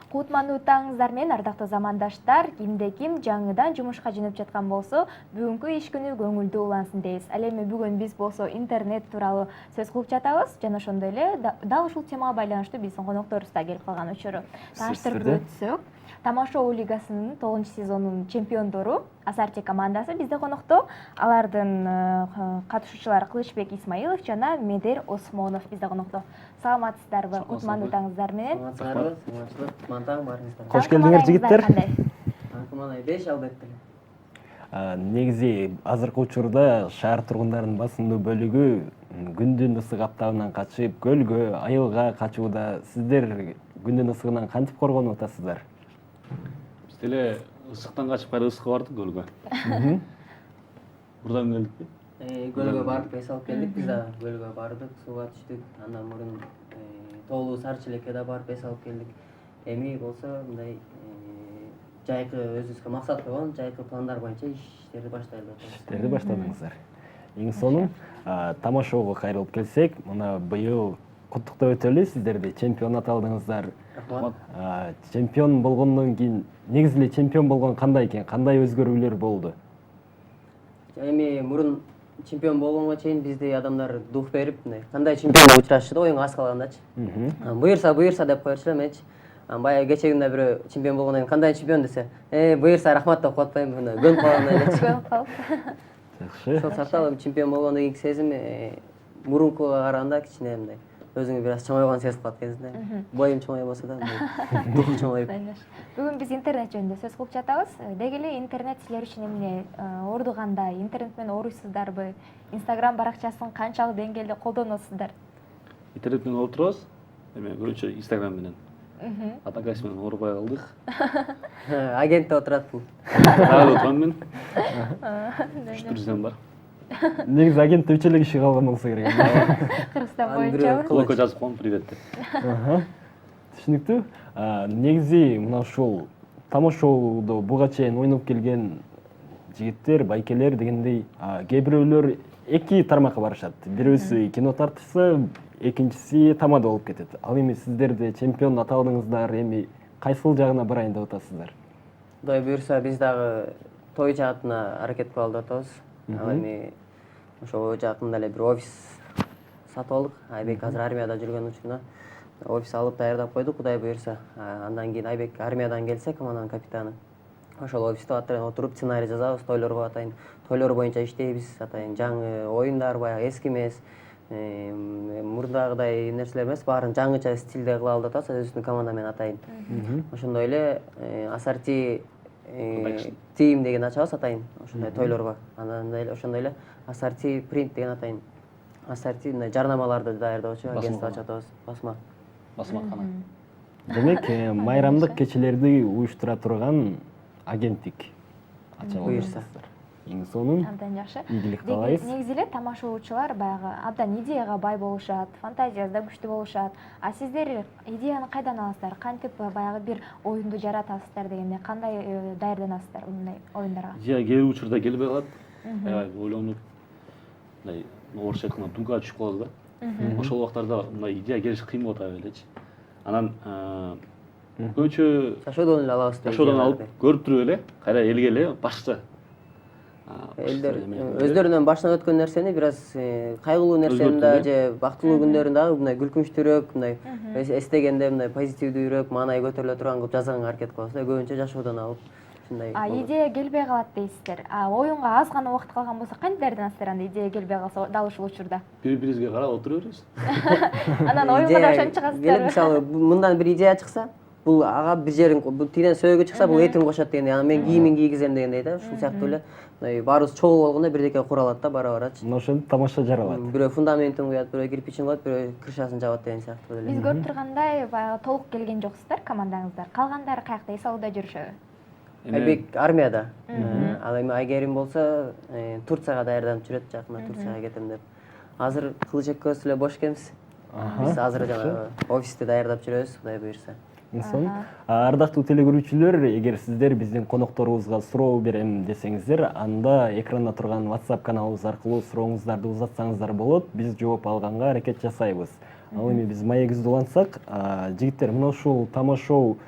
Кутмандуу таңыңыздар менен ардактуу замандаштар, кимде-ким жаңыдан жумушка жөнөп жаткан болсо, бүгүнкү иш күнү көңүлдүү улансын дейбиз. Ал эми бүгүн биз болсо интернет тууралуу сөз кылып жатабыз жана ошондой эле дал ушул темага байланыштуу биздин конокторубуз да келип калган учуру. Тааныштырып өтсөк, Тамашоо лигасынын 9-сезонунун чемпиондору Асарти командасы бизде конокто. Алардын катышуучулары Кылычбек Исмаилов жана Медер Осмонов бизде конокто. Саламатсыздарбы? Кутмандуу таңыңыздар менен. Саламатсыздарбы? Кутман таң барыңыздар. Кош келдиңер жигиттер. Таңкыманай 5 албетте. Негизи азыркы учурда шаар тургундарынын басымдуу бөлүгү күндүн ысык аптабынан качып, көлгө, айылга качууда. Сиздер күндүн ысыгынан кантип коргонуп атасыздар? Биз деле ысыктан качып кайра ысыкка бардык көлгө. Бурдан келдикпи? Көлгө барып эс алып келдик, биз да көлгө бардык, сууга түштүк. Андан мурун тоолуу Сары Челекке да барып эс алып келдик. Эми болсо мындай жайкы өзүбүзгө максат койгон, жайкы пландар боюнча иштерди баштайлы атабыз. Иштерди баштадыңыздар. Эң сонун тамашоого кайрылып келсек, мына быйыл куттуктап өтөлү, сиздерди чемпион аталдыңыздар. Рахмат. Чемпион болгондон кийин, негизи эле чемпион болгон кандай экен? Кандай өзгөрүүлөр болду? Эми мурун чемпион болгонго чейин бизде адамдар дух берип, мындай кандай чемпионго учурашчу да оюнга аз калгандачы. Буйрса деп койчу эметчи. Баягы кечээ күндө бирөө чемпион болгондон кийин кандай чемпион десе, буйрса рахмат деп коюп атпайм, мындай көнүп калгандай элечи. Көнүп калып. Жакшы. Ошол сыяктуу чемпион болгондон кийинки сезим мурункуга караганда кичине мындай өзүңү бир аз чоңойгон сезип калат экенсиң да. Боюм чоңой болсо да, дух чоңоюп. Бүгүн биз интернет жөнүндө сөз кылып жатабыз. Деги эле интернет силер үчүн эмне орду кандай? Интернет менен ооруйсуздарбы? Инстаграм баракчасын канчалык деңгээлде колдоносуздар? Интернет менен отурабыз. Эми көбүнчө Инстаграм менен. Одноклассник менен оорубай калдык. Агентте отурат бул. Дагы отурам мен. 3 друзьям бар. Негизи агентте 3 эле киши калган болсо керек. Кыргызстан боюнча. Клокко жазып коем привет деп. Түшүнүктүү. Негизи мына ушул тамашоодо буга чейин ойноп келген жигиттер, байкелер дегендей, кээ бирөөлөр эки тармакка барышат. Бирөөсү кино тартышса, экинчиси тамада болуп кетет. Ал эми сиздерде чемпион аталдыңыздар, эми кайсыл жагына барайын деп атасыздар? Кудай буйрса биз дагы той жаатына аракет кылалы деп атабыз. Ал эми ошол жакында эле бир офис сатып алдык. Айбек азыр армияда жүргөн учурунда офис алып даярдап койдук, Кудай буйрса. Андан кийин Айбек армиядан келсе, команданын капитаны. Ошол офисте атайын отуруп сценарий жазабыз, тойлорго атайын, тойлор боюнча иштейбиз, атайын жаңы оюндар, баягы эски эмес, мурдагыдай нерселер эмес, баарын жаңыча стилде кылалы деп атабыз, өзүбүздүн команда менен атайын. Ошондой эле Асарти Team деген ачабыз атайын, ошондой тойлорго. Андан эле ошондой эле Асарти Print деген атайын. Асарти мындай жарнамаларды даярдоочу агентство ачып атабыз, басмакана. Демек, майрамдык кечелерди уюштура турган агенттик ачып буйрса. Эң сонун. Абдан жакшы. Ийгилик каалайбыз. Негизи эле тамашоочулар баягы абдан идеяга бай болушат, фантазиясы да күчтүү болушат. А сиздер идеяны кайдан аласыздар? Кантип баягы бир оюнду жаратасыздар дегенде, кандай даярданасыздар мындай оюндарга? Идея кээ бир учурда келбей калат. Аябай ойлонуп, мындай орусча айтканда думкага түшүп калабыз да. Ошол убактарда мындай идея келиш кыйын болот аябай элечи. Анан көбүнчө Жашоодон эле алабыз. жашоодон алып көрүп туруп эле, кайра элге эле башкача. Элдер өздөрүнөн башынан өткөн нерсени бир аз кайгылуу нерсени да же бактылуу күндөрүн дагы мындай күлкүнчтүүрөөк, мындай эстегенде мындай позитивдүүрөөк, маанайы көтөрүлө турган кылып жазганга аракет кылабыз да. Көбүнчө жашоодон алып ушундай. Идея келбей калат дейсиздер. Оюнга аз гана убакыт калган болсо кантип даярданасыздар анда идея келбей калса дал ушул учурда? Бири-бирибизге карап отура беребиз. Анан оюнга да ошентип чыгасыздар. Мисалы мындан бир идея чыкса, бул ага бир жерин, бул тигинен сөөгү чыкса, бул этин кошот дегендей. Анан мен кийимин кийгизем дегендей да. Ушул сыяктуу эле баарыбыз чогуу болгондо бирдеке куралат да бара-барачы. Мына ошентип тамаша жаралат. Бирөө фундаментин куят, бирөө кирпичин коет, бирөө крышасын жабат деген сыяктуу эле. Биз көрүп тургандай баягы толук келген жоксуздар командаңыздар. Калгандары каякта эс алууда жүрүшөбү? Айбек армияда. Ал эми Айгерим болсо Турцияга даярданып жүрөт, жакында Турцияга кетем деп. Азыр Кылыч экөөбүз эле бош экенбиз. Биз азыр жана офисти даярдап жүрөбүз, Кудай буйрса. Инсон. Ардактуу телекөрүүчүлөр, эгер сиздер биздин конокторубузга суроо берем десеңиздер, анда экранда турган WhatsApp каналыбыз аркылуу сурооңуздарды узатсаңыздар болот. Биз жооп алганга аракет жасайбыз. Ал эми биз маегибизди улантсак, жигиттер, мына ушул тамашоо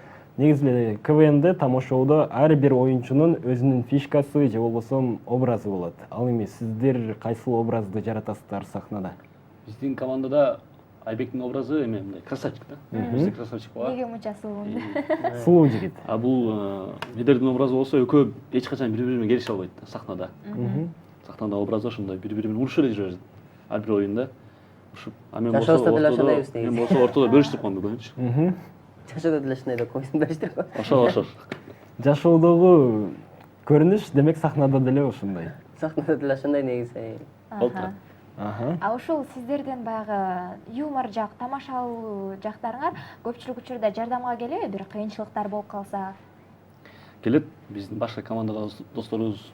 негизи эле КВНде тамашоодо ар бир оюнчунун өзүнүн фишкасы же болбосо образы болот. Ал эми сиздер кайсыл образды жаратасыздар сахнада? Биздин командада Айбектин образы эме мындай красавчик да. Бизде красавчик бар. Неге мынча сулуу? Сулуу жигит. А бул Медердин образы болсо экөө эч качан бири бири менен келише албайт да сахнада. Сахнада образы ошондой бири бири менен урушуп эле жүрөт. Ар бир оюнда урушуп. А мен болсо Жашообузда деле ошондойбуз мен негизи. болсо ортодо бөлүштүрүп коем бүгүнчү. Жашоодо деле ушундай деп койсун бериштир го. Ошол. Жашоодогу көрүнүш демек сахнада деле ошондой. Сахнада деле ошондой негизи. Болуп турат. А ушул сиздердин баягы юмор жак, тамашалуу жактарыңар көпчүлүк учурда жардамга келеби? Бир кыйынчылыктар болуп калса? Келет, биздин башка командадагы досторубуз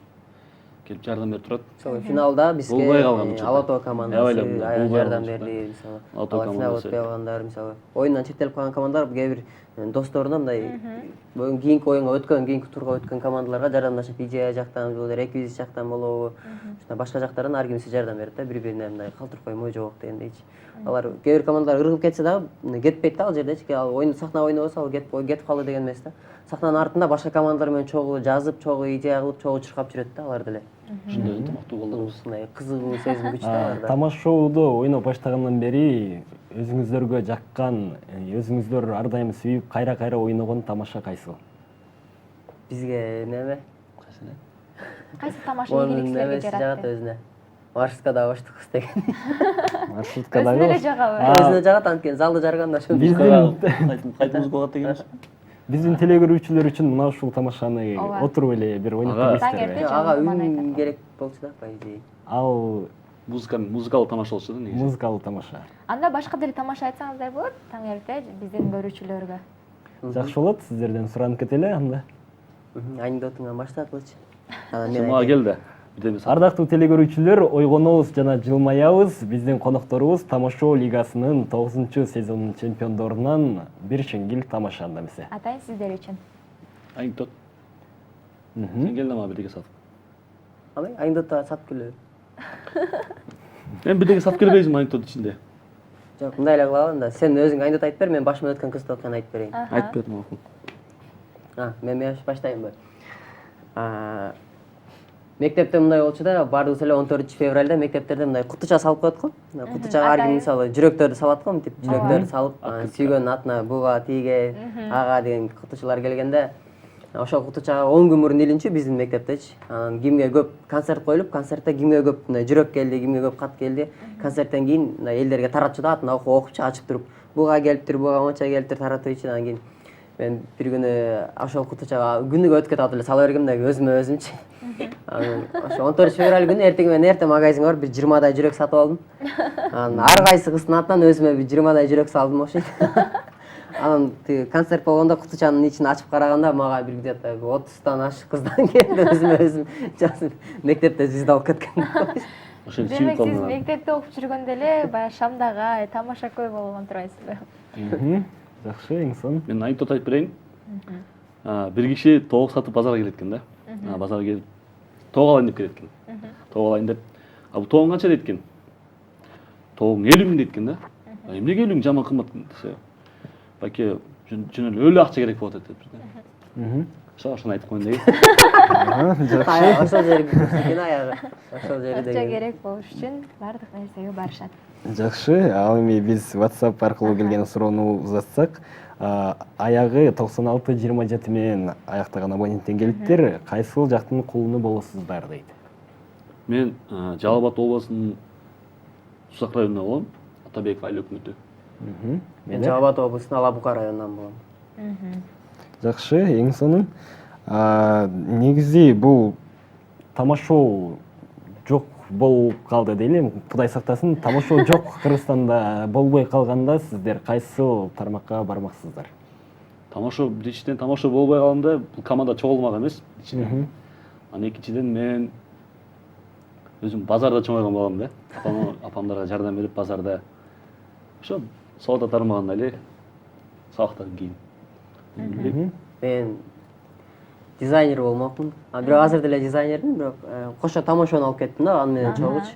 келип жардам берип турат. Мисалы финалда Болбой калган бизге учурда. Ала Тоо Аябай командасы эле аябай болбой жардам калган берди. Мисалы Ала Тоо финал командасы. өтпөй калгандар, мисалы оюндан четтелип калган командалар кээ бир досторуна мындай кийинки оюнга өткөн, кийинки турга өткөн командаларга жардамдашып, идея жактан же реквизит жактан болобу, башка жактардан ар кимиси жардам берет да, бири-бирине мындай калтырып коймой жок дегендейчи. Алар кээ бир командалар ыргып кетсе дагы кетпейт да ал жердечи. Ал оюн сахна ойнобосо ал кетип калды деген эмес да. Сахнанын артында башка командалар менен чогуу жазып, чогуу идея кылып, чогуу чуркап жүрөт да алар деле. Ошондой ынтымактуу балдар. Ушундай кызыгуу сезим күчтүү аларда. Тамашоодо ойноп баштагандан бери өзүңүздөргө жаккан, өзүңүздөр ар дайым сүйүп кайра ойногон тамаша кайсыл? Бизге неме? Кайсы тамаша ийгилик силерге жагат жаратты? өзүнө. Маршруткада оштукпуз деген. Маршруткадагы Өзүнө эле жагабы? Өзүнө жагат, анткени залды жарганда ошондо. Кайтымыз багат дегенбиз. Биздин телегөрүүчүлөр үчүн мына ушул тамашаны Ооба. отуруп эле бир ойноп Ага. көрүңүздөр. Таңертең Ага Маман үн айтат. керек болчу да, по идее. Ал Музыкалуу тамаша болчу да негизи. музыкалуу тамаша. Анда башка деле тамаша айтсаңыздар болот таң эрте биздин көрүүчүлөргө. Жакшы болот, сиздерден суранып кетели анда. Анекдотуңан баштаткылычы. Анан мен Мага айтайын. кел да. Бидемес. Ардактуу телегөрүүчүлөр, ойгонобуз жана жылмаябыз. Биздин конокторубуз Тамашоо лигасынын 9-сезонунун чемпиондорунан бир шеңгил тамаша анда эмесе. Атайын сиздер үчүн. Анекдот. Сен кел да мага бирдеке сат. Андай анекдотту сатып келе. Мен бирдеке сатып келбейсиң анекдот ичинде. Жок, мындай эле кылалы да. Сен өзүң анекдот айтып бер, мен башыма өткөн кызды окуяны айтып берейин. Айтып бер макул. Мен баштайынбы? Мектепте мындай болчу да, бардыбыз эле 14-февралда мектептерде мындай кутуча салып коет го. Кутучага ар ким мисалы жүрөктөрдү салат го, мынтип жүрөктөрдү салып, сүйгөнүн атына буга, тиге, ага деген кутучалар келгенде, ошол кутучага 10 күн мурун илинчү биздин мектептечи. Анан кимге көп концерт коюлуп, концертте кимге көп мындай жүрөк келди, кимге көп кат келди. Концерттен кийин мындай элдерге таратчу да, атын окупчу ачып туруп, буга келиптир, буга монча келиптир таратуу үчүн. Анан кийин мен бир күнү ошол кутучага күнүгө өтүп кетип эле сала бергем да өзүмө өзүмчү. Анан ошо 14-февраль күнү эртең менен эрте магазинге барып бир 20дай жүрөк сатып алдым. Анан ар кайсы кыздын атынан өзүмө бир 20дай жүрөк салдым окшойт. Анан тиги концерт болгондо кутучанын ичин ачып караганда мага бир где-то 30тан ашык кыздан келди, өзүм жазып мектепте звезда болуп кеткен. Ошол Демек сүйүп сиз калдым. мектепте окуп жүргөндө эле баягы Шамдагы тамаша көп болгон турасызбы? Жакшы, эң сонун. Мен анекдот айтып берейин. Бир киши тоок сатып базарга келет экен да. Базарга келип тоок алайын деп келет экен. Тоок алайын деп. А бул тоогуң канча дейт экен? Тоогуң 50 000 дейт экен да. Эмнеге 50 000 жаман кымбат десе. Баке жөн эле өлө акча керек болот деп. Ошону айтып коеюн деген. Жакшы. Ошол жери кийин аягы. Ошол жери Акча деген. керек болуш үчүн баардык нерсеге барышат. Жакшы. Ал эми биз WhatsApp аркылуу келген суроону узатсак, аягы 96-27 менен аяктаган абоненттен келиптир. Кайсыл жактын кулуну болосуздар дейт. Мен Жалал Абад областынын Сузак районунан болом. Атабек айыл өкмөтү. Мен Жалал Абад облусунун Ала Бука районунан болом. Жакшы, эң сонун. Негизи бул тамашоо жок болуп калды дейли. Кудай сактасын, тамашоо жок Кыргызстанда болбой калганда сиздер кайсыл тармакка бармаксыздар? Тамашоо биринчиден тамашоо болбой калганда бул команда чогулмак эмес. Анан экинчиден мен өзүм базарда чоңойгон балам да. Апамдарга жардам берип базарда ошо соода тармагында эле сабактан кийин. Мен дизайнер болмокмун. Бирок азыр деле дизайнермин, бирок кошо тамашоону алып кеттим да, аны менен чогулчу.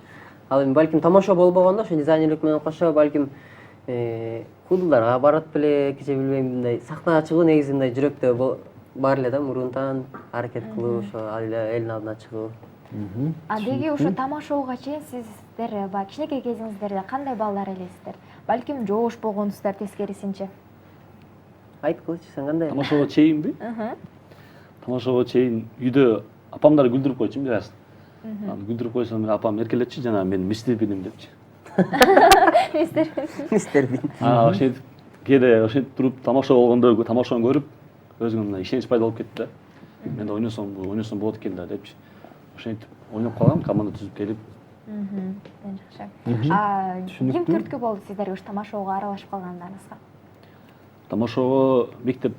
Ал эми балким тамашоо болбогондо ошо дизайнерлик менен кошо балким куудулдарга барат белек же билбейм мындай сахнага чыгуу негизи мындай жүрөктө бар эле да мурунтан аракет кылып ошо элдин алдына чыгуу. Деги ушо тамашоого чейин сиздер баягы кичинекей кезиңиздерде кандай балдар элесиздер? Балким жоош болгонсуздар тескерисинче. Айткылычы, сен кандай? Тамашоого чейинби? Тамашоого чейин үйдө апамдар күлдүрүп койчу бир аз. Күлдүрүп койсом апам эркелетчи жана мен мистер биним депчи. Мистер Бин. Ошентип кээде ошентип туруп тамаша болгондо тамашаны көрүп өзүңө мындай ишенич пайда болуп кетти да. Мен да ойносом болот экен да депчи. Ошентип ойноп калгам, команда түзүп келип. Жакшы. Ким түрткү болду сиздерге ушу тамашоого аралашып калгандарыңызга? Тамашоого мектеп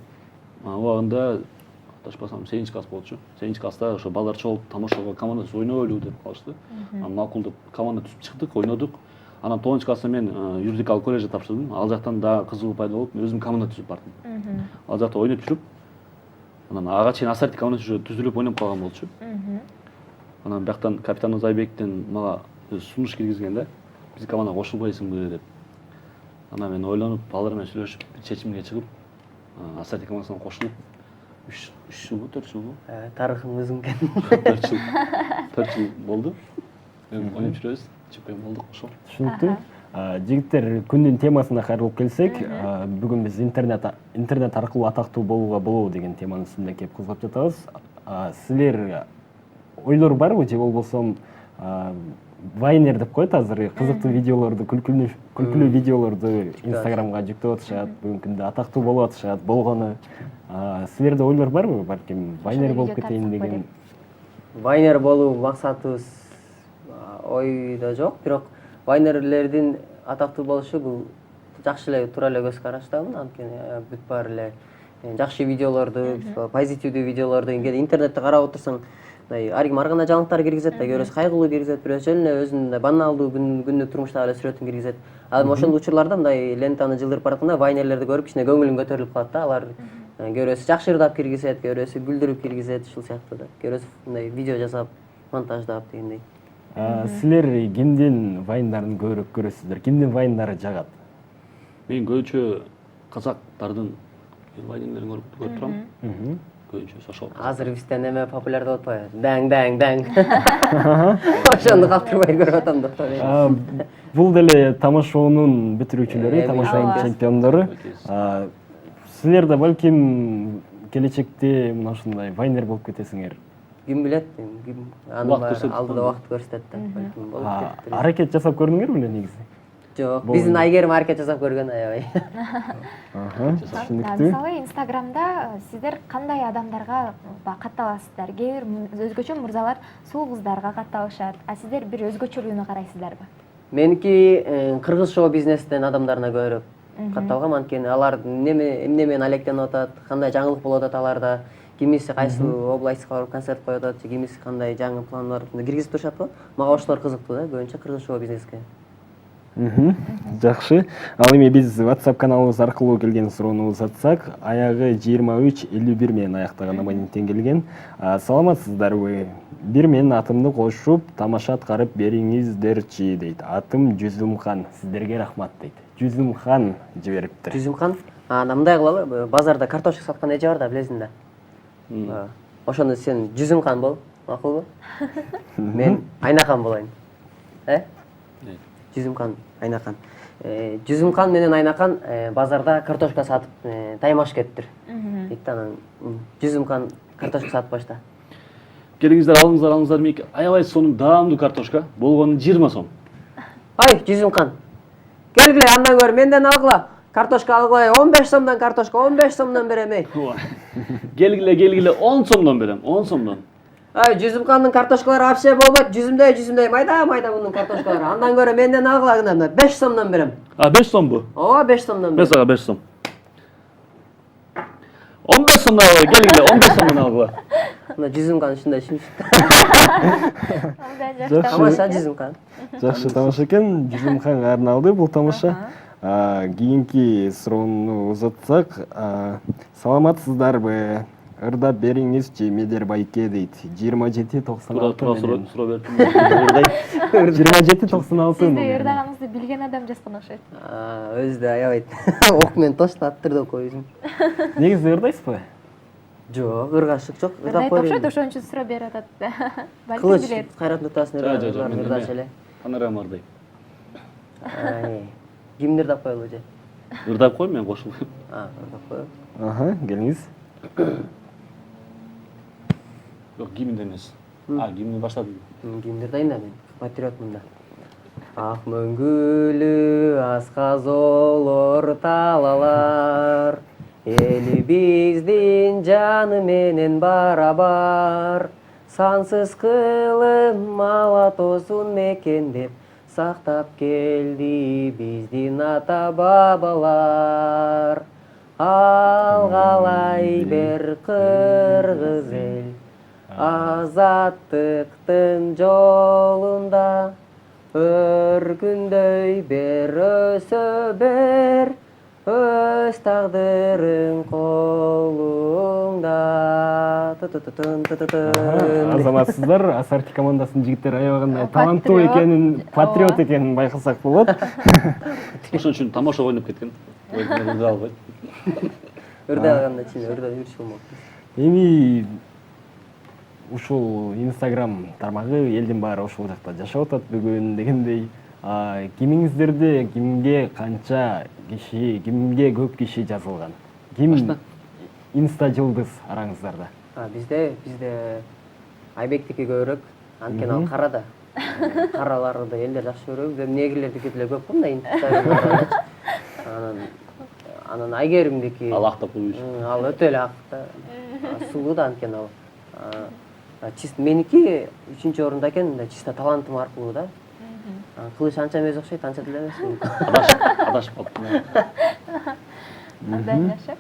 убагында адашпасам 8 класс болчу. 8 класста ошо балдар чогулуп тамашоого команда түзүп ойнойлу деп калышты. Макул деп команда түзүп чыктык, ойнодук. Анан 9 класста мен юридикалык колледжде тапшырдым. Ал жактан да кызыгуу пайда болуп, өзүм команда түзүп бардым. Ал жакта ойноп жүрүп, анан ага чейин Асарти команда түзүлүп ойноп калган болчу. Анан бияктан капитан Озайбектен мага сунуш киргизген да. Биз командага кошулбайсыңбы деп. Анан мен ойлонуп, балдар менен сүйлөшүп, бир чечимге чыгып, Асарти командасына кошулуп 3 жылбы, 4 жылбы? Тарыхың өзүң экен. 4 жыл болду. Ойноп жүрөбүз, чемпион болдук ошол. Түшүнүктүү. Жигиттер, күндүн темасына кайрылып келсек, бүгүн биз интернет аркылуу атактуу болууга болобу деген теманын үстүндө кеп кызгап жатабыз. Силер ойлор барбы же болбосо Вайнер деп коет азыр кызыктуу видеолорду, күлкүлүү видеолорду Инстаграмга жүктөп атышат, бүгүнкү күндө атактуу болуп атышат, болгону. Силерде ойлор барбы? Балким Вайнер болуп кетейин деген. Вайнер болуу максатыбыз ойдо жок, бирок вайнерлердин атактуу болушу бул жакшы эле, туура эле көз караштамын. Анткени бүт баары эле жакшы видеолорду, позитивдүү видеолорду интернетте карап отурсаң, ар ким ар кандай жаңылыктар киргизет да, бирөөсү кайгылуу киргизет, бирөөсү эле өзүнүн баналдуу күндүк турмуштагы эле сүрөтүн киргизет. Ал эми ошол учурларда мындай лентаны жылдырып баратканда вайнерлерди көрүп кичине көңүлүм көтөрүлүп калат да. Алар көрөөсү жакшы ырдап киргизет, көрөөсү күлдүрүп киргизет, ушул сыяктуу да. Көрөөсү мындай видео жасап, монтаждап дегендей. Силер кимдин вайндарын көбүрөөк көрөсүздөр? Кимдин вайндары жагат? Мен көбүнчө казактардын вайнерлерин көрүп турам. Көбүнчө ошол. Азыр бизде неме популяр болуп атпайбы? Даң. Ошону калтырбай көрүп атам да. Бул деле тамашоонун бүтүрүүчүлөрү, тамашоонун чемпиондору. Силер да балким келечекте мына ушундай вайнер болуп кетесиңер. Ким билет? Алдыда убакыт көрсөтөт да. Балким болуп кетет. Аракет жасап көрдүңөрбү эле негизи? Жок, биздин Айгерим аракет жасап көргөн аябай. Түшүнүктүү. Мисалы Инстаграмда сиздер кандай адамдарга катталасыздар? Кээ бир өзгөчө мырзалар сул кыздарга катталышат, а сиздер бир өзгөчөлүгүнө карайсыздарбы? Меники кыргыз шоу бизнесинен адамдарына көбүрөөк катталгам, анткени алар эмне менен алектенип атат, кандай жаңылык болуп атат аларда, кимиси кайсы областька барып концерт коюп атат, же кимиси кандай жаңы план бар киргизип турушат го. Мага ошолор кызыктуу да, көбүнчө кыргыз шоу бизнеске. Жакшы. Ал эми биз WhatsApp каналыбыз аркылуу келген суроону узатсак, аягы 2351 менен аяктаган абоненттен келген. Саламатсыздарбы? Бир менин атымды кошуп, тамаша аткарып бериңиздерчи дейт. Атым Жүзүмхан. Сиздерге рахмат дейт. Жүзүмхан жибериптир. Жүзүмхан. Мындай кылалы, базарда картошка саткан эже бар да, билесиң да. Ошону сен Жүзүмхан бол, макулбу? Мен Айнахан болоюн. Жүзүмхан, Айнахан. Жүзүмхан менен Айнахан базарда картошка сатып таймаш кетиптир. Дейт да, анан Жүзүмхан картошка сатып башта. Келиңиздер, алыңыздар мейки. Аябай сонун даамдуу картошка. Болгону 20 сом. Ай, Жүзүмхан. Келгиле, андан көрү менден алгыла. Картошка алгыла, 15 сомдон картошка, 15 сомдон берем эй. Келгиле, 10 сомдон берем, 10 сомдон. Ай, Жүзүмкандын картошкалары вообще болбойт, жүзүмдөй майда bunun картошкалары. Андан көрө менден алгыла гына, 5 сомдон берем. 5 сомбу? Ооба, 5 сомдон берем. Мен сага 5 сом. 15 сомдон алгыла, келгиле, 15 сомдон алгыла. Мына Жүзүмкан ушундай шимшик. Тамаша Жүзүмкан. Жакшы тамаша экен. Жүзүмханга арналды бул тамаша. Кийинки суроону узатсак, саламатсыздарбы? ырдап бериңизчи Медер байке дейт. 27-96 Тура менен. суроо бердим. 27-96 Сизди номер. ырдагыңызды билген адам жазган окшойт. Өзү да аябайт. Ок менен тоштоп аттырды койдум. Негизи ырдайсызбы? Жок, ыргашык жок. Ырдайт Ырдап окшойт, койдум. ошон үчүн суроо берип атат. Балким Кылыч билет. Кайрат Нуртасын Жок, мен ырдаш эле. Панорама ырдайм. Кимди ырдап коелу же? Ырдап кой, мен кошулуп. Ырдап коелу. Аха, келиңиз. Жок, гимнди эмес. Гимнди баштадым. Кимди ырдайм да мен? Патриотмун да. Ак мөңгүлүү асказолор талалар, элибиздин жаны менен барабар. Сансыз кылым алатозун мекендеп, сактап келди биздин ата бабалар. Алгалай бер кыргыз эл, азаттыктын жолунда. Өргүндөй бер өсө бер, өз тагдырың колуңда. Азаматсыздар, Асарти командасынын жигиттери аябагандай Патриот. таланттуу экенин, патриот экенин байкасак болот. Ошон үчүн тамаша ойноп кеткен. Ырдай албайт. Ырдай алганда чын ырдап жүрүш болмок. Эми ушул Instagram тармагы элдин баары ошол жакта жашап атат бүгүн дегендей. Кимиңиздерде кимге канча киши, кимге көп киши жазылган? Ким инста жылдыз араңыздарда? Бизде Айбектики көбүрөөк, анткени ал кара да. Караларды элдер жакшы көрөбүз. Негрлердики деле көп го мындай Instagram. Анан Айгеримдики. Ал актап коюш. Ал өтө эле ак да. Сулуу да анткени ал. Чисто меники 3-орунда экен, чисто талантым аркылуу да. Кылыч анча эмес окшойт, анча деле эмес. Адашып калыптыр. Абдан жакшы.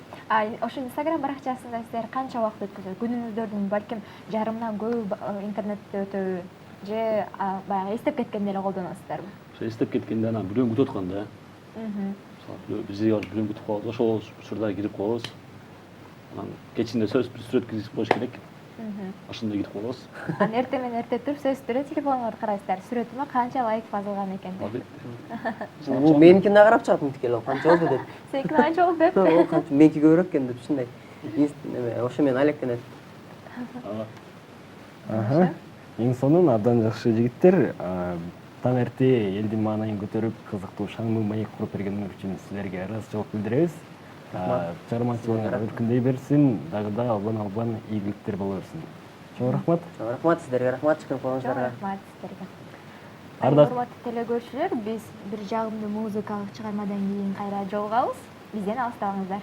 Ошо Instagram баракчасында силер канча убакыт өткөзөт? Күнүңүздөрдүн балким жарымынан көбү интернетте өтөбү же баягы эстеп кеткенде эле колдоносуздарбы? Ошо эстеп кеткенде анан бирөөнү күтүп атканда. Бизге барып бирөөнү күтүп калабыз, ошол учурда кирип коебуз. Анан кечинде сөз бир сүрөт киргизип коюш керек. Ошондой кирип коебуз. Анан эртең менен эрте туруп сөзсүздөрү телефоңорду карайсыздар. Сүрөтүмө канча лайк басылган экен деп. Бул меникине карап чыгат мынтикеле, канча болду деп. Сеникине канча болду деп. Ол канча меники көбүрөөк экен деп ушундай. Ошо менен алек экен. Эң сонун абдан жакшы жигиттер. Таң эрте элдин маанайын көтөрүп, кызыктуу шаңдуу маек куруп бергениңер үчүн силерге ыраазычылык билдиребиз. Чыгармачылыгыңар өркүндөй берсин, дагы да албан ийгиликтер боло берсин. Чоң рахмат. Рахмат сиздерге, рахмат чыккан Чоң колуңуздарга. рахмат сиздерге. Ардак. Урматтуу телекөрүүчүлөр, биз бир жагымдуу музыкалык чыгармадан кийин кайра жолугабыз. Бизден алыстабаңыздар.